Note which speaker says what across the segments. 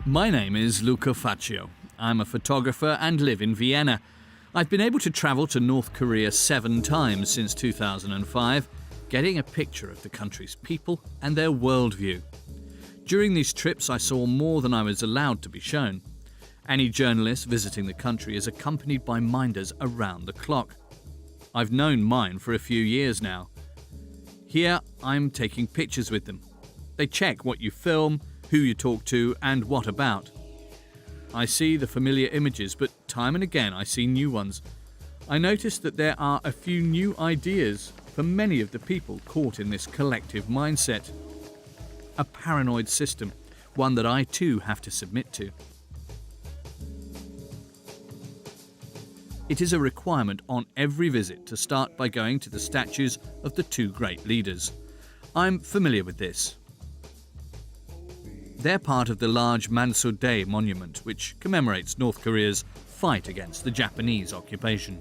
Speaker 1: My name is Luca Faccio. I'm a photographer and live in Vienna. I've been able to travel to North Korea 7 times since 2005, getting a picture of the country's people and their worldview. During these trips, I saw more than I was allowed to be shown. Any journalist visiting the country is accompanied by minders around the clock. I've known mine for a few years now. Here, I'm taking pictures with them. They check what you film, who you talk to, and what about. I see the familiar images, but time and again I see new ones. I notice that there are a few new ideas for many of the people caught in this collective mindset. A paranoid system, one that I too have to submit to. It is a requirement on every visit to start by going to the statues of the 2 great leaders. I'm familiar with this. They're part of the large Mansudae monument, which commemorates North Korea's fight against the Japanese occupation.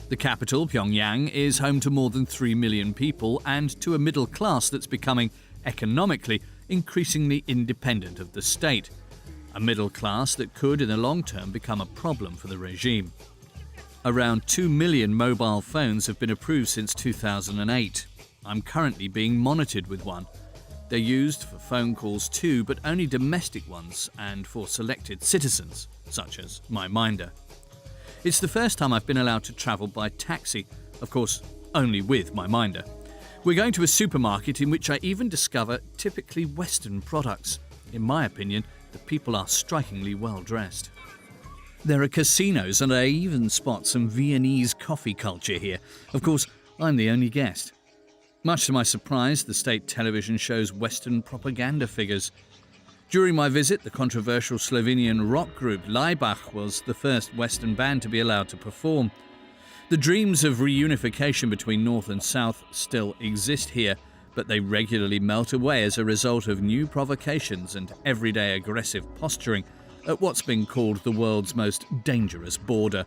Speaker 1: The capital, Pyongyang, is home to more than 3 million people and to a middle class that's becoming economically increasingly independent of the state. A middle class that could, in the long term, become a problem for the regime. Around 2 million mobile phones have been approved since 2008. I'm currently being monitored with one. They're used for phone calls too, but only domestic ones and for selected citizens, such as my minder. It's the first time I've been allowed to travel by taxi, of course, only with my minder. We're going to a supermarket in which I even discover typically Western products. In my opinion, the people are strikingly well dressed. There are casinos and I even spot some Viennese coffee culture here. Of course, I'm the only guest. Much to my surprise, the state television shows Western propaganda figures. During my visit, the controversial Slovenian rock group Laibach was the first Western band to be allowed to perform. The dreams of reunification between North and South still exist here, but they regularly melt away as a result of new provocations and everyday aggressive posturing at what's been called the world's most dangerous border.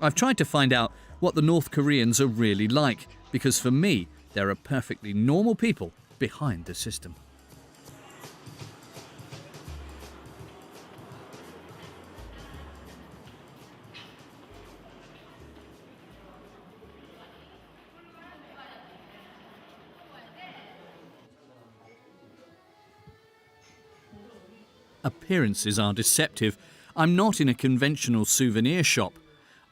Speaker 1: I've tried to find out what the North Koreans are really like, because for me, there are perfectly normal people behind the system. Appearances are deceptive. I'm not in a conventional souvenir shop.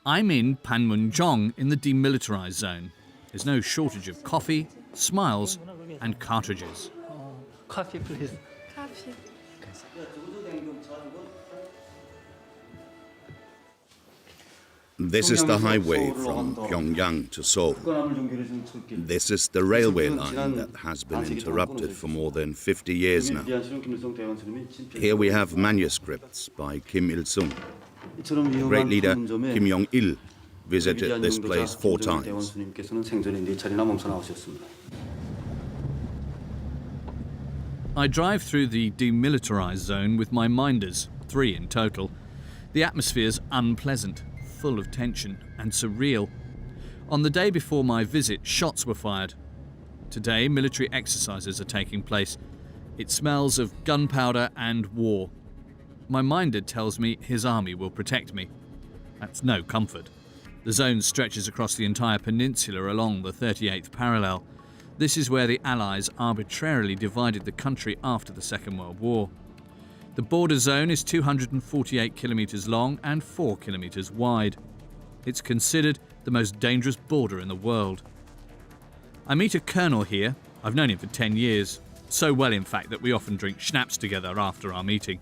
Speaker 1: I'm in Panmunjom in the demilitarized zone. There's no shortage of coffee, smiles, and cartridges.
Speaker 2: Coffee, please.
Speaker 3: Coffee.
Speaker 4: This is the highway from Pyongyang to Seoul. This is the railway line that has been interrupted for more than 50 years now. Here we have manuscripts by Kim Il-sung. Great leader Kim Jong-il visited this place 4 times.
Speaker 1: I drive through the demilitarized zone with my minders, 3 in total. The atmosphere's unpleasant, full of tension and surreal. On the day before my visit, shots were fired. Today, military exercises are taking place. It smells of gunpowder and war. My minder tells me his army will protect me. That's no comfort. The zone stretches across the entire peninsula along the 38th parallel. This is where the Allies arbitrarily divided the country after the Second World War. The border zone is 248 kilometers long and 4 kilometers wide. It's considered the most dangerous border in the world. I meet a colonel here. I've known him for 10 years. So well, in fact, that we often drink schnapps together after our meeting.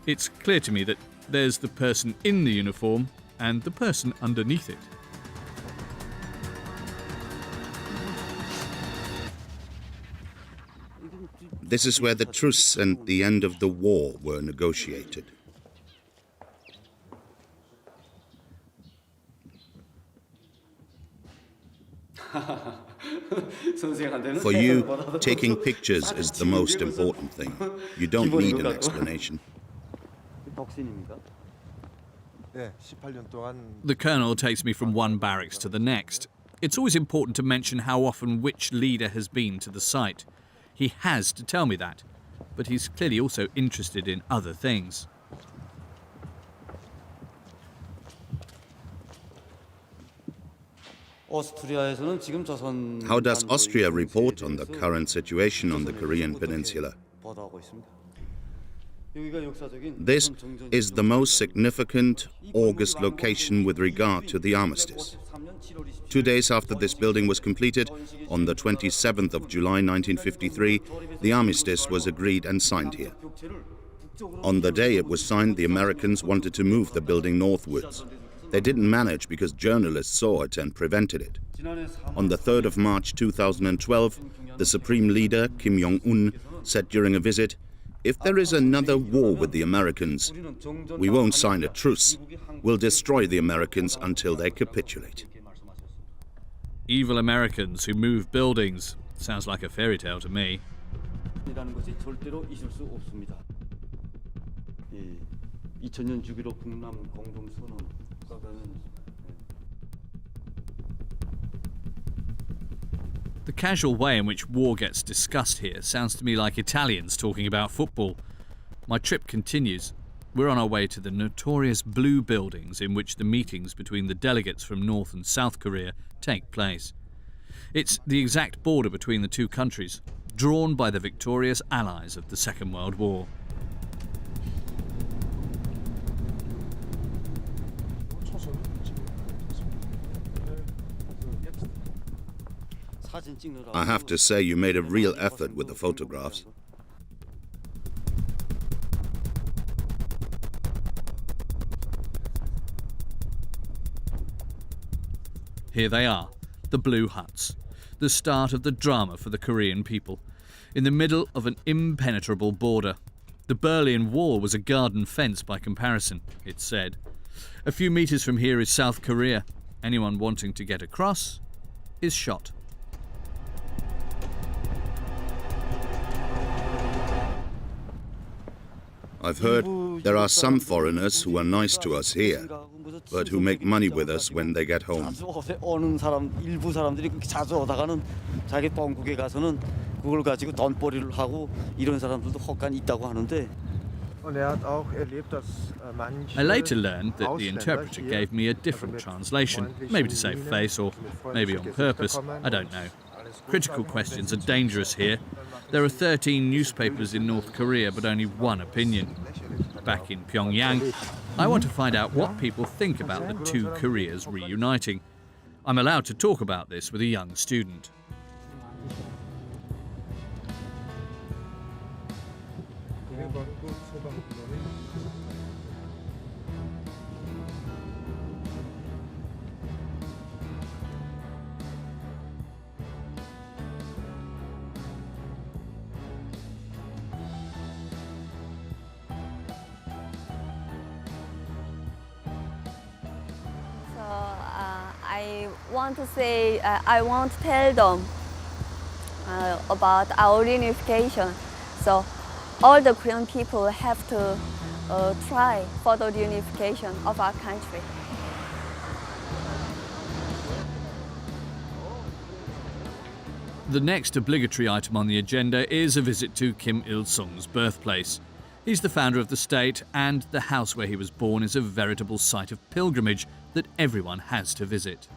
Speaker 1: It's clear to me that there's the person in the uniform and the person underneath it.
Speaker 4: This is where the truce and the end of the war were negotiated. For you, taking pictures is the most important thing. You don't need an explanation.
Speaker 1: The colonel takes me from one barracks to the next. It's always important to mention how often which leader has been to the site. He has to tell me that. but he's clearly also interested in other things.
Speaker 4: How does Austria report on the current situation on the Korean peninsula? This is the most significant August location with regard to the armistice. 2 days after this building was completed, on the 27th of July 1953, the armistice was agreed and signed here. On the day it was signed, the Americans wanted to move the building northwards. They didn't manage because journalists saw it and prevented it. On the 3rd of March 2012, the Supreme Leader, Kim Jong-un, said during a visit, "If there is another war with the Americans, we won't sign a truce. We'll destroy the Americans until they capitulate."
Speaker 1: Evil Americans who move buildings. Sounds like a fairy tale to me. The casual way in which war gets discussed here sounds to me like Italians talking about football. My trip continues. We're on our way to the notorious blue buildings in which the meetings between the delegates from North and South Korea take place. It's the exact border between the two countries, drawn by the victorious allies of the Second World War.
Speaker 4: I have to say you made a real effort with the photographs.
Speaker 1: Here they are, the blue huts, the start of the drama for the Korean people, in the middle of an impenetrable border. The Berlin Wall was a garden fence by comparison, it's said. A few meters from here is South Korea. Anyone wanting to get across is shot.
Speaker 4: I've heard there are some foreigners who are nice to us here, but who make money with us when they get home.
Speaker 2: 일부 사람들이 자주 오다가는 자기 본국에 가서는 그걸 가지고 돈벌이를 하고 이런 사람들도 혹간 있다고 하는데.
Speaker 1: I later learned that the interpreter gave me a different translation, maybe to save face or maybe on purpose, I don't know. Critical questions are dangerous here. There are 13 newspapers in North Korea, but only one opinion. Back in Pyongyang, I want to find out what people think about the two Koreas reuniting. I'm allowed to talk about this with a young student.
Speaker 3: I want to tell them about our reunification. So all the Korean people have to try for the reunification of our country.
Speaker 1: The next obligatory item on the agenda is a visit to Kim Il-sung's birthplace. He's the founder of the state, and the house where he was born is a veritable site of pilgrimage that everyone has to visit.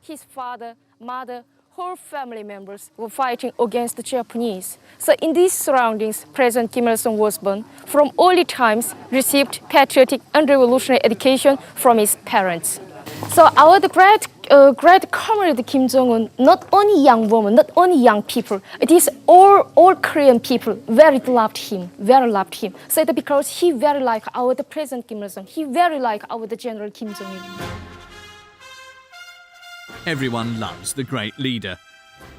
Speaker 5: His father, mother, whole family members were fighting against the Japanese. So in these surroundings, President Kim Il-sung was born. From early times, received patriotic and revolutionary education from his parents. So the great comrade Kim Jong-un, not only young women, not only young people, it is all Korean people very loved him. So that because he very like the President Kim Il-sung, he very like the General Kim Jong-il.
Speaker 1: Everyone loves the great leader.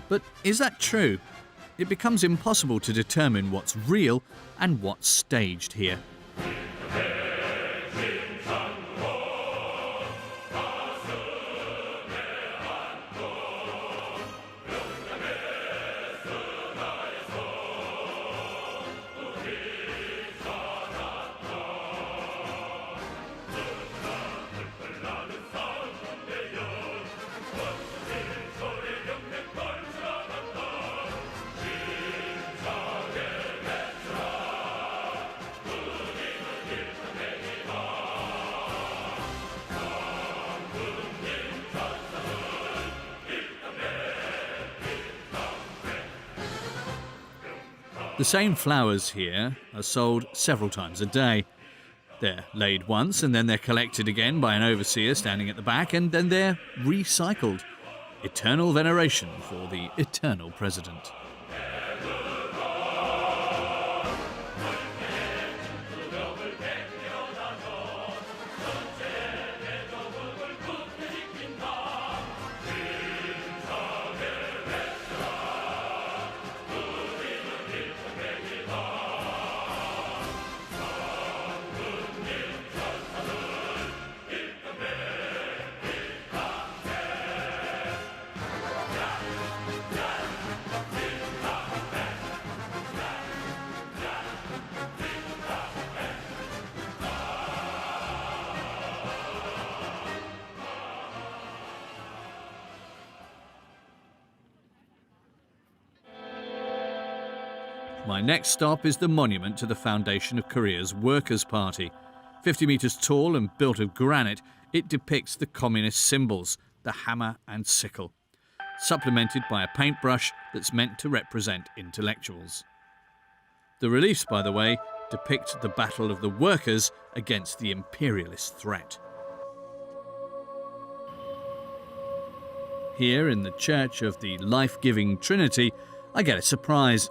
Speaker 1: But is that true? It becomes impossible to determine what's real and what's staged here. The same flowers here are sold several times a day. They're laid once and then they're collected again by an overseer standing at the back, and then they're recycled. Eternal veneration for the eternal president. My next stop is the monument to the foundation of Korea's Workers' Party. 50 metres tall and built of granite, it depicts the communist symbols, the hammer and sickle, supplemented by a paintbrush that's meant to represent intellectuals. The reliefs, by the way, depict the battle of the workers against the imperialist threat. Here in the Church of the Life-Giving Trinity, I get a surprise.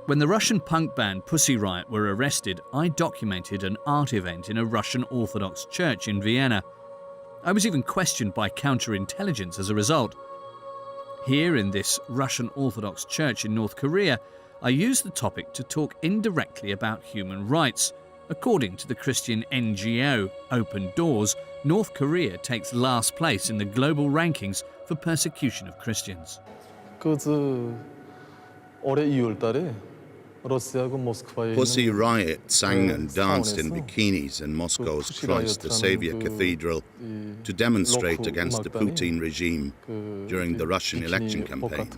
Speaker 1: When the Russian punk band Pussy Riot were arrested, I documented an art event in a Russian Orthodox church in Vienna. I was even questioned by counterintelligence as a result. Here in this Russian Orthodox church in North Korea, I used the topic to talk indirectly about human rights. According to the Christian NGO Open Doors, North Korea takes last place in the global rankings for persecution of Christians.
Speaker 6: 올해 2월 달에 러시아군 모스크바에
Speaker 4: Pussy Riot sang and danced in bikinis in Moscow's Christ the Saviour Cathedral to demonstrate against the Putin regime during the Russian election campaign.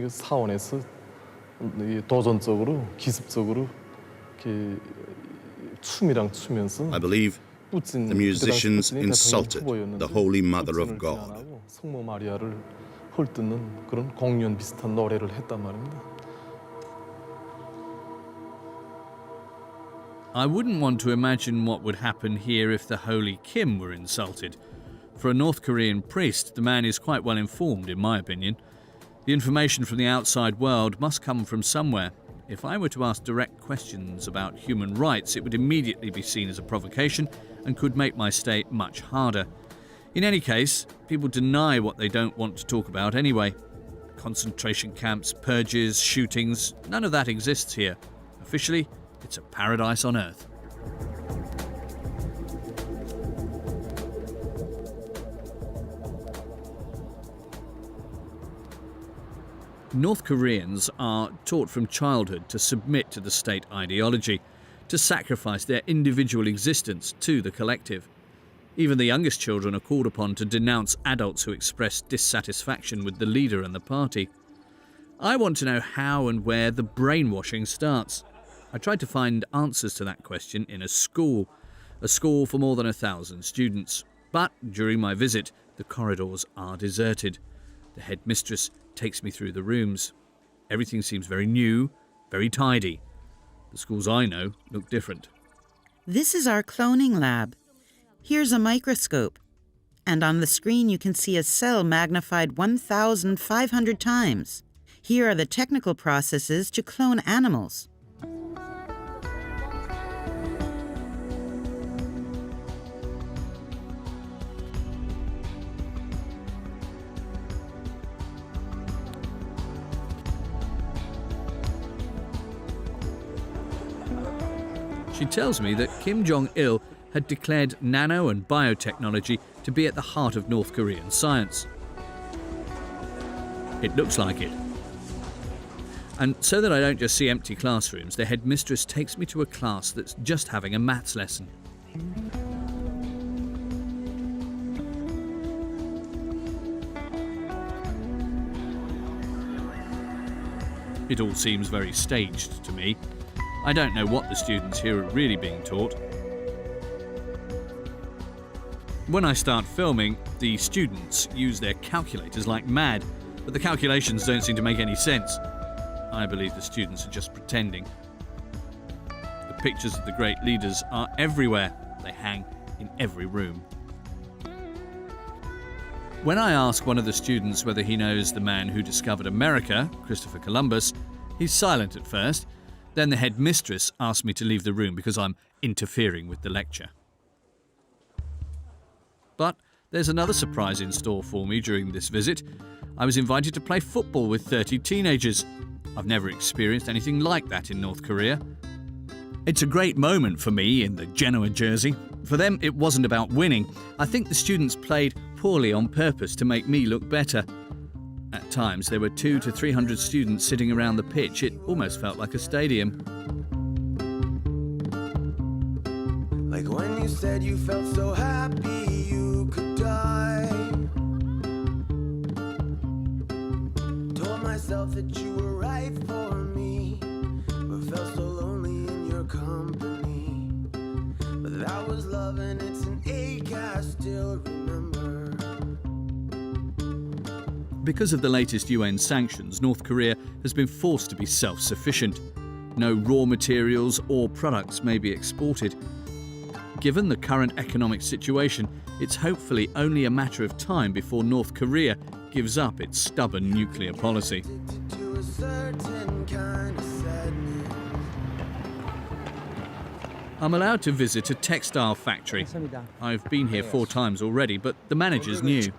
Speaker 6: 사원에서 도전적으로 기습적으로 춤이랑 추면서
Speaker 4: I believe the musicians insulted the Holy Mother of God.
Speaker 6: 성모 마리아를 헐뜯는 그런 공연 비슷한 노래를 했단 말입니다.
Speaker 1: I wouldn't want to imagine what would happen here if the Holy Kim were insulted. For a North Korean priest, the man is quite well informed, in my opinion. The information from the outside world must come from somewhere. If I were to ask direct questions about human rights, it would immediately be seen as a provocation and could make my stay much harder. In any case, people deny what they don't want to talk about anyway. Concentration camps, purges, shootings, none of that exists here. Officially, it's a paradise on earth. North Koreans are taught from childhood to submit to the state ideology, to sacrifice their individual existence to the collective. Even the youngest children are called upon to denounce adults who express dissatisfaction with the leader and the party. I want to know how and where the brainwashing starts. I tried to find answers to that question in a school for more than 1,000 students. But during my visit, the corridors are deserted. The headmistress takes me through the rooms. Everything seems very new, very tidy. The schools I know look different.
Speaker 7: This is our cloning lab. Here's a microscope. And on the screen you can see a cell magnified 1,500 times. Here are the technical processes to clone animals.
Speaker 1: She tells me that Kim Jong-il had declared nano and biotechnology to be at the heart of North Korean science. It looks like it. And so that I don't just see empty classrooms, the headmistress takes me to a class that's just having a maths lesson. It all seems very staged to me. I don't know what the students here are really being taught. When I start filming, the students use their calculators like mad, but the calculations don't seem to make any sense. I believe the students are just pretending. The pictures of the great leaders are everywhere. They hang in every room. When I ask one of the students whether he knows the man who discovered America, Christopher Columbus, he's silent at first. Then the headmistress asks me to leave the room because I'm interfering with the lecture. But there's another surprise in store for me during this visit. I was invited to play football with 30 teenagers. I've never experienced anything like that in North Korea. It's a great moment for me in the Genoa jersey. For them, it wasn't about winning. I think the students played poorly on purpose to make me look better. At times, there were 200 to 300 students sitting around the pitch. It almost felt like a stadium.
Speaker 8: Like when you said you felt so happy you could die. Told myself that you were right for me, but felt so lonely in your company. But that was love and it's an ache I still remember.
Speaker 1: Because of the latest UN sanctions, North Korea has been forced to be self-sufficient. No raw materials or products may be exported. Given the current economic situation, it's hopefully only a matter of time before North Korea gives up its stubborn nuclear policy.
Speaker 8: To a certain kind of sadness.
Speaker 1: I'm allowed to visit a textile factory. I've been here 4 times already, but the manager's new.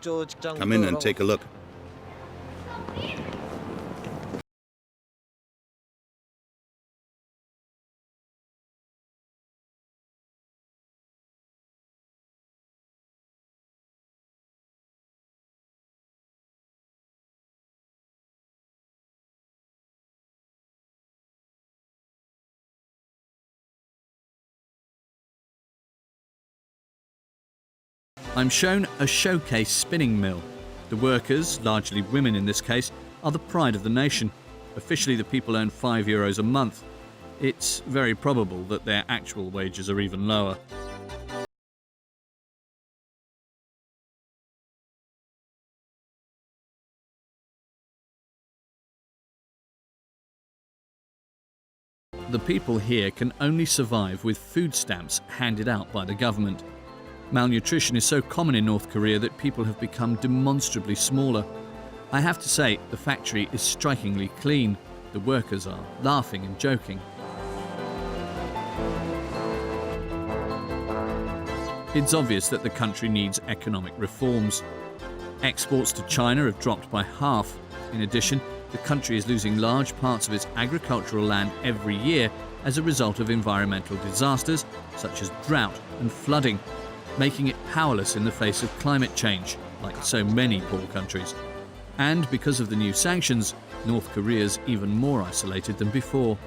Speaker 4: Come in and take a look.
Speaker 1: I'm shown a showcase spinning mill. The workers, largely women in this case, are the pride of the nation. Officially, the people earn €5 a month. It's very probable that their actual wages are even lower. The people here can only survive with food stamps handed out by the government. Malnutrition is so common in North Korea that people have become demonstrably smaller. I have to say, the factory is strikingly clean. The workers are laughing and joking. It's obvious that the country needs economic reforms. Exports to China have dropped by half. In addition, the country is losing large parts of its agricultural land every year as a result of environmental disasters such as drought and flooding, making it powerless in the face of climate change, like so many poor countries. And because of the new sanctions, North Korea's even more isolated than before.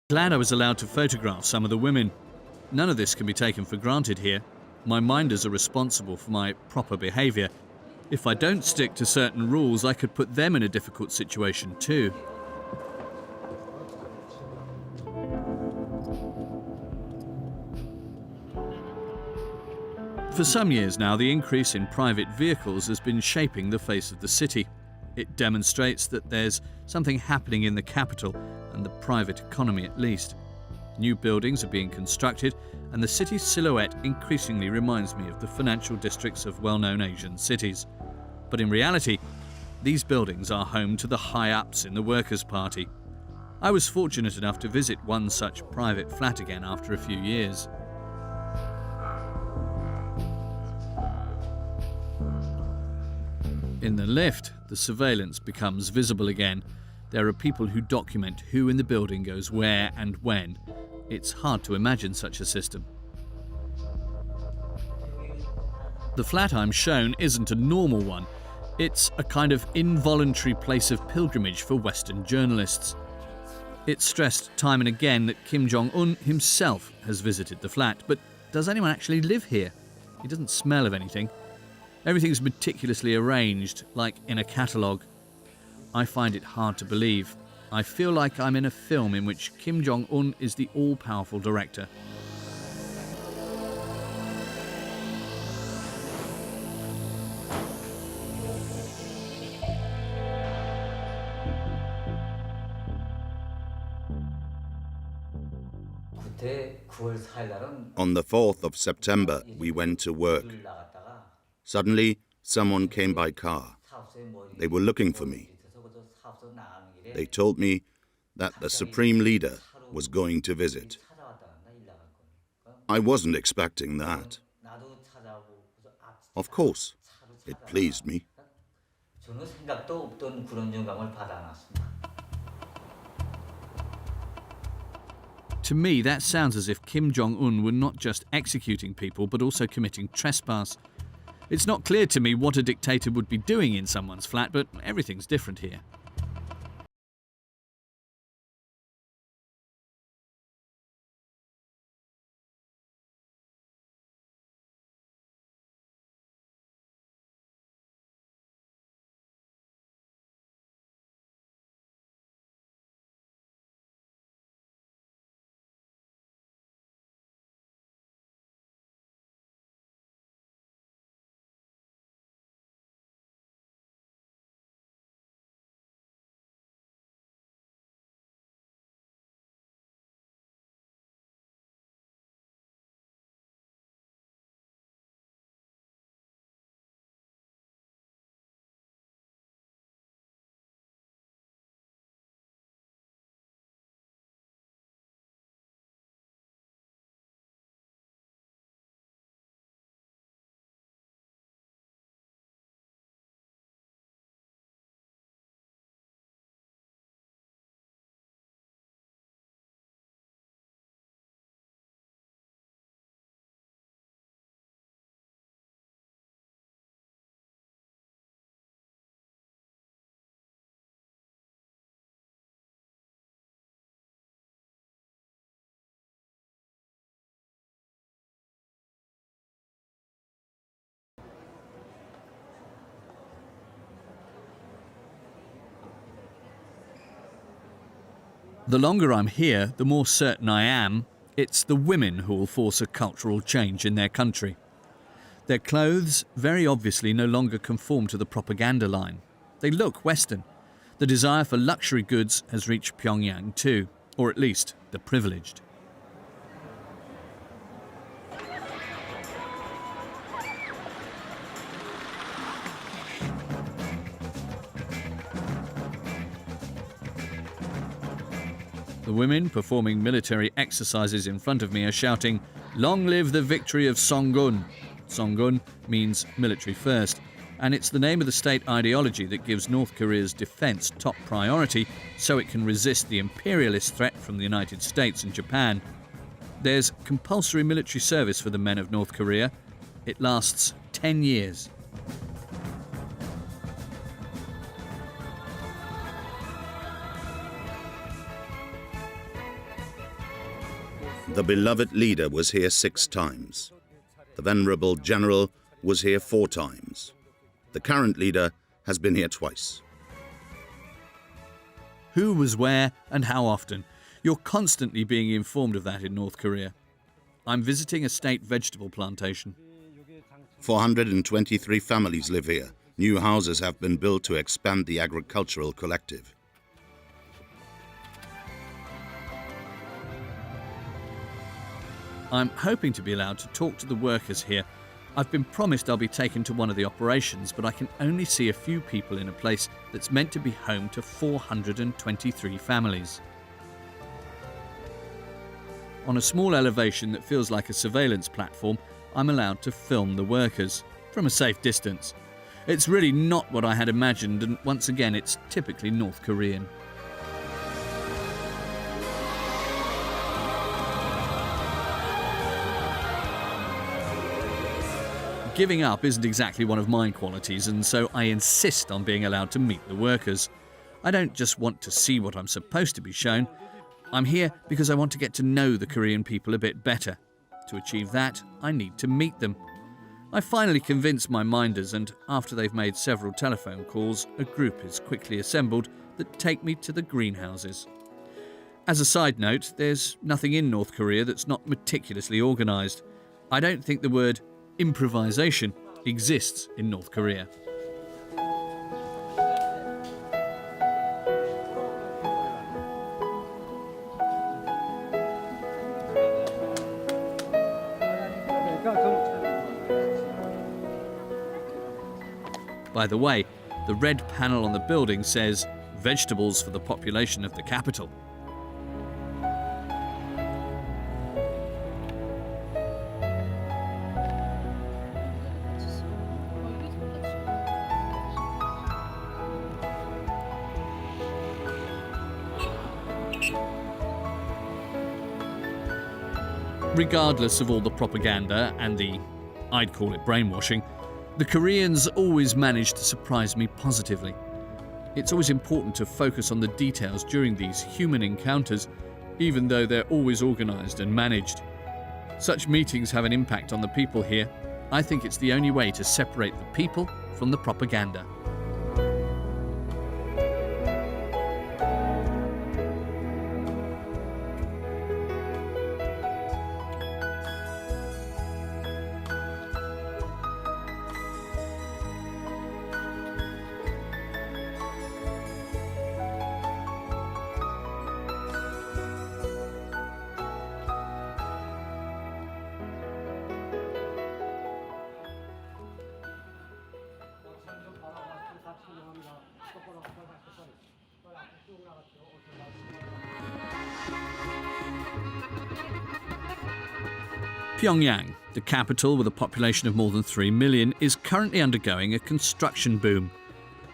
Speaker 1: Glad I was allowed to photograph some of the women. None of this can be taken for granted here. My minders are responsible for my proper behaviour. If I don't stick to certain rules, I could put them in a difficult situation too. For some years now, the increase in private vehicles has been shaping the face of the city. It demonstrates that there's something happening in the capital and the private economy at least. New buildings are being constructed and the city's silhouette increasingly reminds me of the financial districts of well-known Asian cities. But in reality, these buildings are home to the high-ups in the Workers' Party. I was fortunate enough to visit one such private flat again after a few years. In the lift, the surveillance becomes visible again. There are people who document who in the building goes where and when. It's hard to imagine such a system. The flat I'm shown isn't a normal one. It's a kind of involuntary place of pilgrimage for Western journalists. It's stressed time and again that Kim Jong-un himself has visited the flat, but does anyone actually live here? He doesn't smell of anything. Everything's meticulously arranged, like in a catalogue. I find it hard to believe. I feel like I'm in a film in which Kim Jong-un is the all-powerful director.
Speaker 4: On the 4th of September, we went to work. Suddenly, someone came by car. They were looking for me. They told me that the Supreme Leader was going to visit. I wasn't expecting that. Of course, it pleased me.
Speaker 1: To me, that sounds as if Kim Jong-un were not just executing people, but also committing trespass. It's not clear to me what a dictator would be doing in someone's flat, but everything's different here. The longer I'm here, the more certain I am it's the women who will force a cultural change in their country. Their clothes very obviously no longer conform to the propaganda line. They look Western. The desire for luxury goods has reached Pyongyang too, or at least the privileged. The women performing military exercises in front of me are shouting, "Long live the victory of Songun." Songun means military first, and it's the name of the state ideology that gives North Korea's defense top priority so it can resist the imperialist threat from the United States and Japan. There's compulsory military service for the men of North Korea. It lasts 10 years.
Speaker 4: The beloved leader was here 6 times. The venerable general was here 4 times. The current leader has been here twice.
Speaker 1: Who was where and how often? You're constantly being informed of that in North Korea. I'm visiting a state vegetable plantation.
Speaker 4: 423 families live here. New houses have been built to expand the agricultural collective.
Speaker 1: I'm hoping to be allowed to talk to the workers here. I've been promised I'll be taken to one of the operations, but I can only see a few people in a place that's meant to be home to 423 families. On a small elevation that feels like a surveillance platform, I'm allowed to film the workers from a safe distance. It's really not what I had imagined, and once again, it's typically North Korean. Giving up isn't exactly one of my qualities, and so I insist on being allowed to meet the workers. I don't just want to see what I'm supposed to be shown. I'm here because I want to get to know the Korean people a bit better. To achieve that, I need to meet them. I finally convince my minders, and after they've made several telephone calls, a group is quickly assembled that take me to the greenhouses. As a side note, there's nothing in North Korea that's not meticulously organised. I don't think the word improvisation exists in North Korea. By the way, the red panel on the building says vegetables for the population of the capital. Regardless of all the propaganda and the, I'd call it brainwashing, the Koreans always manage to surprise me positively. It's always important to focus on the details during these human encounters, even though they're always organised and managed. Such meetings have an impact on the people here. I think it's the only way to separate the people from the propaganda. Pyongyang, the capital with a population of more than 3 million, is currently undergoing a construction boom.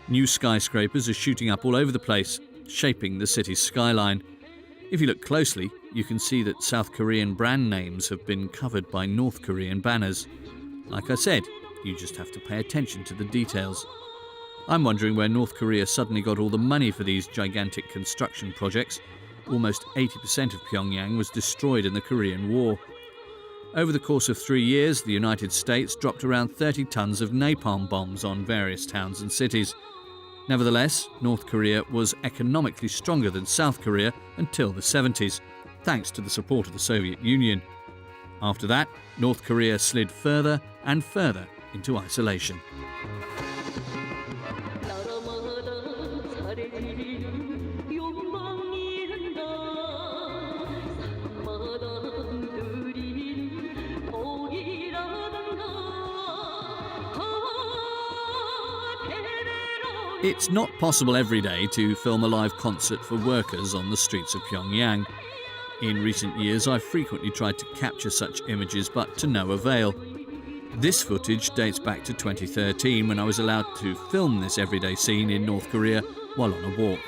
Speaker 1: New skyscrapers are shooting up all over the place, shaping the city's skyline. If you look closely, you can see that South Korean brand names have been covered by North Korean banners. Like I said, you just have to pay attention to the details. I'm wondering where North Korea suddenly got all the money for these gigantic construction projects. Almost 80% of Pyongyang was destroyed in the Korean War. Over the course of 3 years, the United States dropped around 30 tons of napalm bombs on various towns and cities. Nevertheless, North Korea was economically stronger than South Korea until the 70s, thanks to the support of the Soviet Union. After that, North Korea slid further and further into isolation. It's not possible every day to film a live concert for workers on the streets of Pyongyang. In recent years, I've frequently tried to capture such images, but to no avail. This footage dates back to 2013, when I was allowed to film this everyday scene in North Korea while on a walk.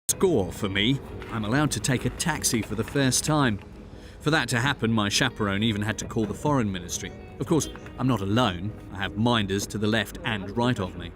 Speaker 1: Score for me. I'm allowed to take a taxi for the first time. For that to happen, my chaperone even had to call the foreign ministry. Of course, I'm not alone. I have minders to the left and right of me.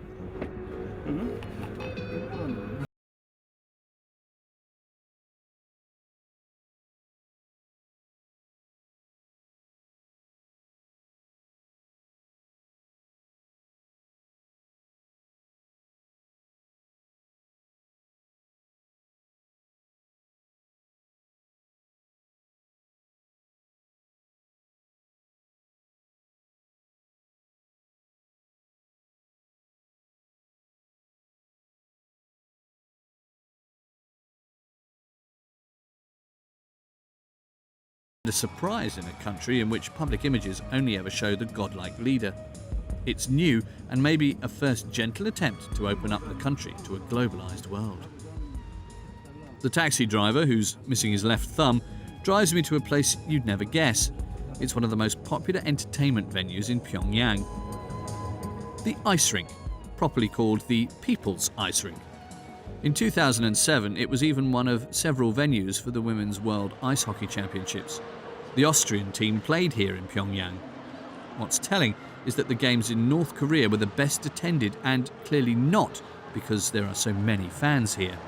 Speaker 1: a surprise in a country in which public images only ever show the godlike leader. It's new and maybe a first gentle attempt to open up the country to a globalized world. The taxi driver, who's missing his left thumb, drives me to a place you'd never guess. It's one of the most popular entertainment venues in Pyongyang. The ice rink, properly called the People's Ice Rink. In 2007, it was even one of several venues for the Women's World Ice Hockey Championships. The Austrian team played here in Pyongyang. What's telling is that the games in North Korea were the best attended, and clearly not because there are so many fans here.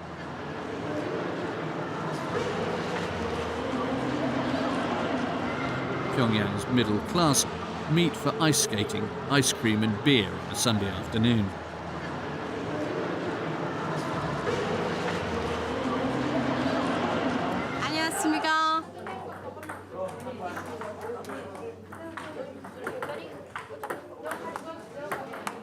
Speaker 1: Pyongyang's middle class meet for ice skating, ice cream and beer on a Sunday afternoon.
Speaker 9: 안녕하십니까.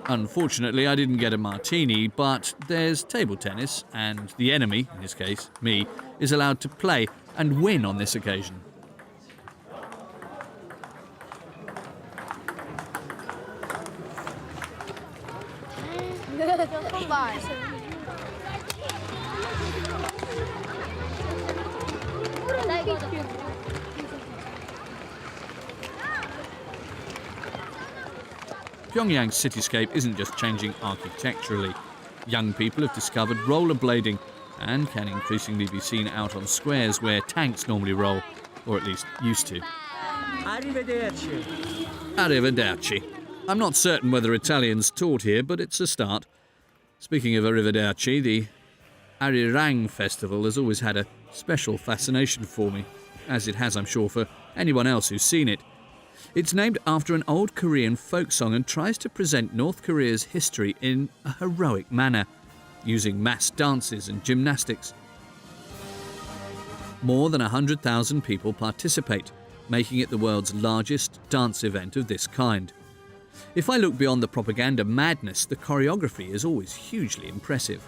Speaker 1: Unfortunately, I didn't get a martini, but there's table tennis, and the enemy, in this case, me, is allowed to play and win on this occasion. Pyongyang's cityscape isn't just changing architecturally. Young people have discovered rollerblading and can increasingly be seen out on squares where tanks normally roll, or at least used to.
Speaker 10: Arrivederci.
Speaker 1: Arrivederci. I'm not certain whether Italians taught here, but it's a start. Speaking of Arrivederci, the Arirang Festival has always had a special fascination for me, as it has, I'm sure, for anyone else who's seen it. It's named after an old Korean folk song and tries to present North Korea's history in a heroic manner, using mass dances and gymnastics. More than 100,000 people participate, making it the world's largest dance event of this kind. If I look beyond the propaganda madness, the choreography is always hugely impressive.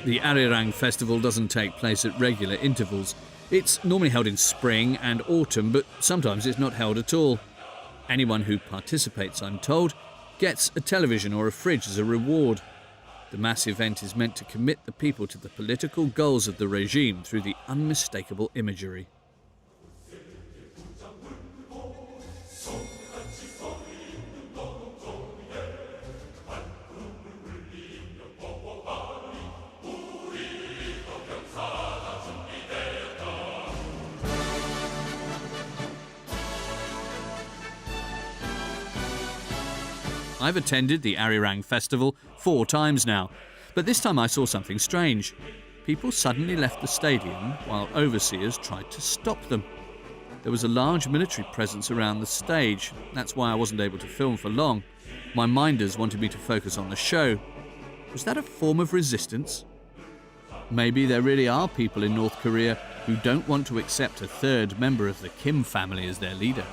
Speaker 1: The Arirang Festival doesn't take place at regular intervals. It's normally held in spring and autumn, but sometimes it's not held at all. Anyone who participates, I'm told, gets a television or a fridge as a reward. The mass event is meant to commit the people to the political goals of the regime through the unmistakable imagery. I've attended the Arirang Festival 4 times now, but this time I saw something strange. People suddenly left the stadium while overseers tried to stop them. There was a large military presence around the stage. That's why I wasn't able to film for long. My minders wanted me to focus on the show. Was that a form of resistance? Maybe there really are people in North Korea who don't want to accept a third member of the Kim family as their leader.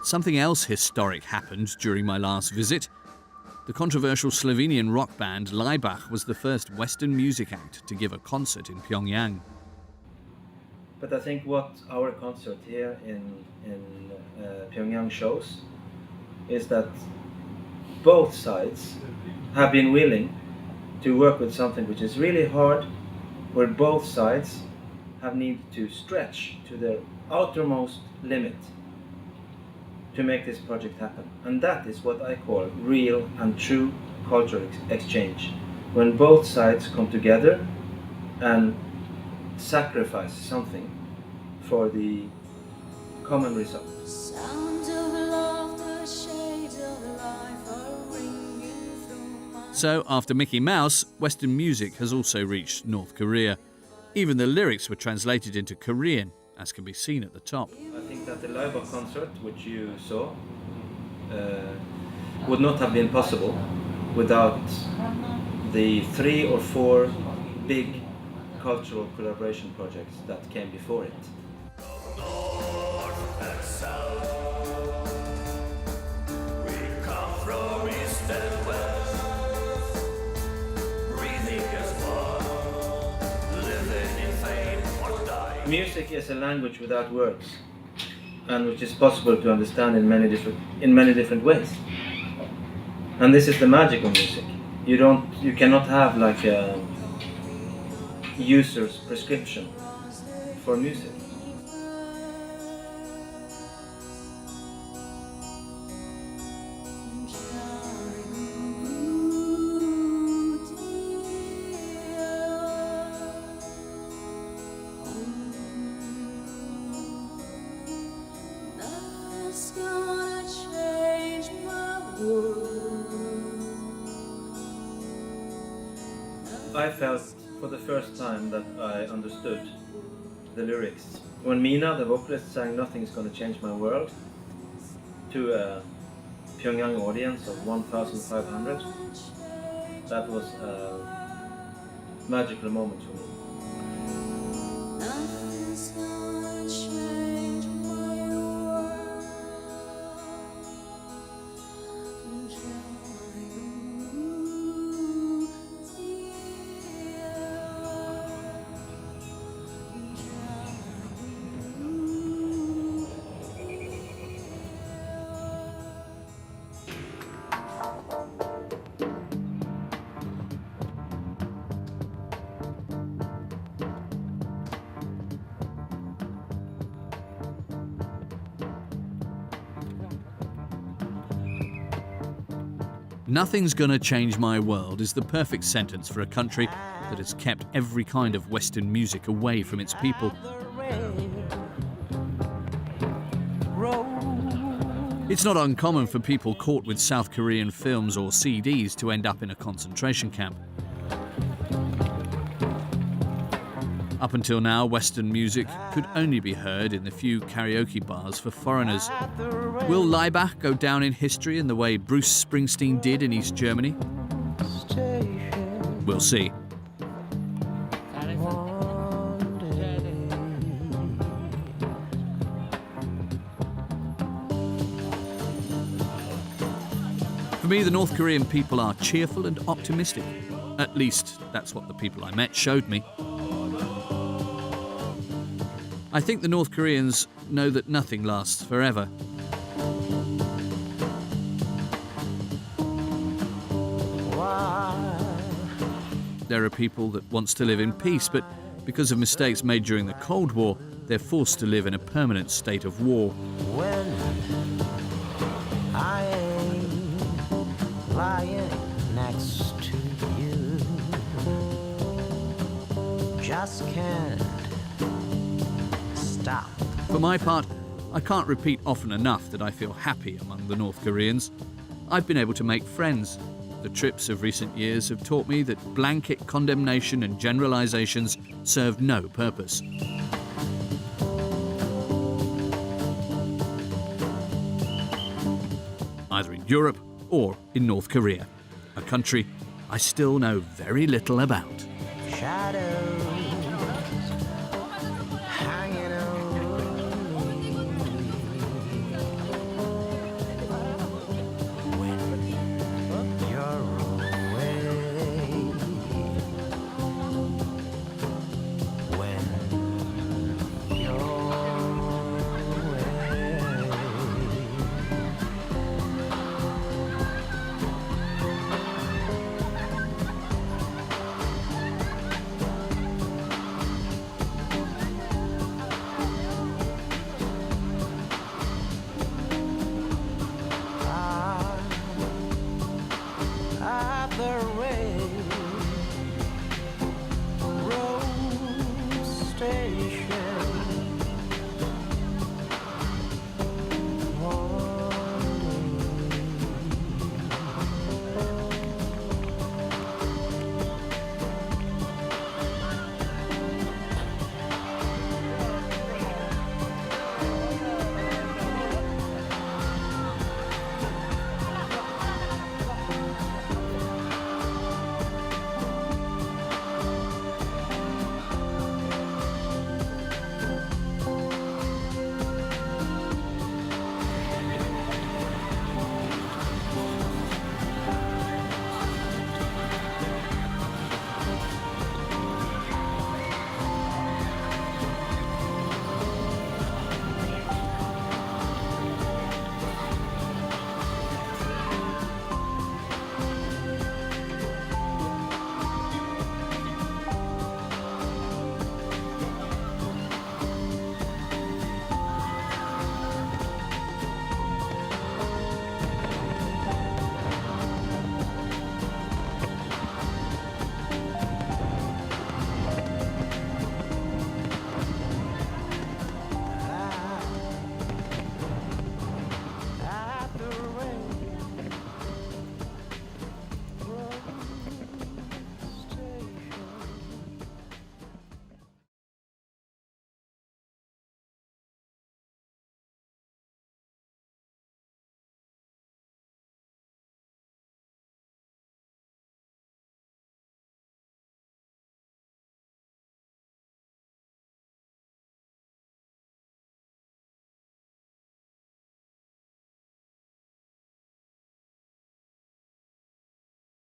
Speaker 1: Something else historic happened during my last visit. The controversial Slovenian rock band Laibach was the first Western music act to give a concert in Pyongyang.
Speaker 11: But I think what our concert here in Pyongyang shows is that both sides have been willing to work with something which is really hard, where both sides have needed to stretch to their outermost limit to make this project happen. And that is what I call real and true cultural exchange. When both sides come together and sacrifice something for the common result.
Speaker 1: So, after Mickey Mouse, Western music has also reached North Korea. Even the lyrics were translated into Korean, as can be seen at the top.
Speaker 11: I think that the live concert, which you saw, would not have been possible without the 3 or 4 big cultural collaboration projects that came before it. Music is a language without words, and which is possible to understand in many different ways. And this is the magic of music. You cannot have like a user's prescription for music. I felt for the first time that I understood the lyrics. When Mina, the vocalist, sang "Nothing's Gonna Change My World" to a Pyongyang audience of 1,500, that was a magical moment for me.
Speaker 1: "Nothing's gonna change my world" is the perfect sentence for a country that has kept every kind of Western music away from its people. It's not uncommon for people caught with South Korean films or CDs to end up in a concentration camp. Up until now, Western music could only be heard in the few karaoke bars for foreigners. Will Laibach go down in history in the way Bruce Springsteen did in East Germany? We'll see. For me, the North Korean people are cheerful and optimistic. At least, that's what the people I met showed me. I think the North Koreans know that nothing lasts forever. There are people that want to live in peace, but because of mistakes made during the Cold War, they're forced to live in a permanent state of war.
Speaker 8: When I ain't lying next to you, just can't stop.
Speaker 1: For my part, I can't repeat often enough that I feel happy among the North Koreans. I've been able to make friends. The trips of recent years have taught me that blanket condemnation and generalizations serve no purpose. Either in Europe or in North Korea, a country I still know very little about.
Speaker 8: Shadows hanging over me. When you're away, when you're away. conversation.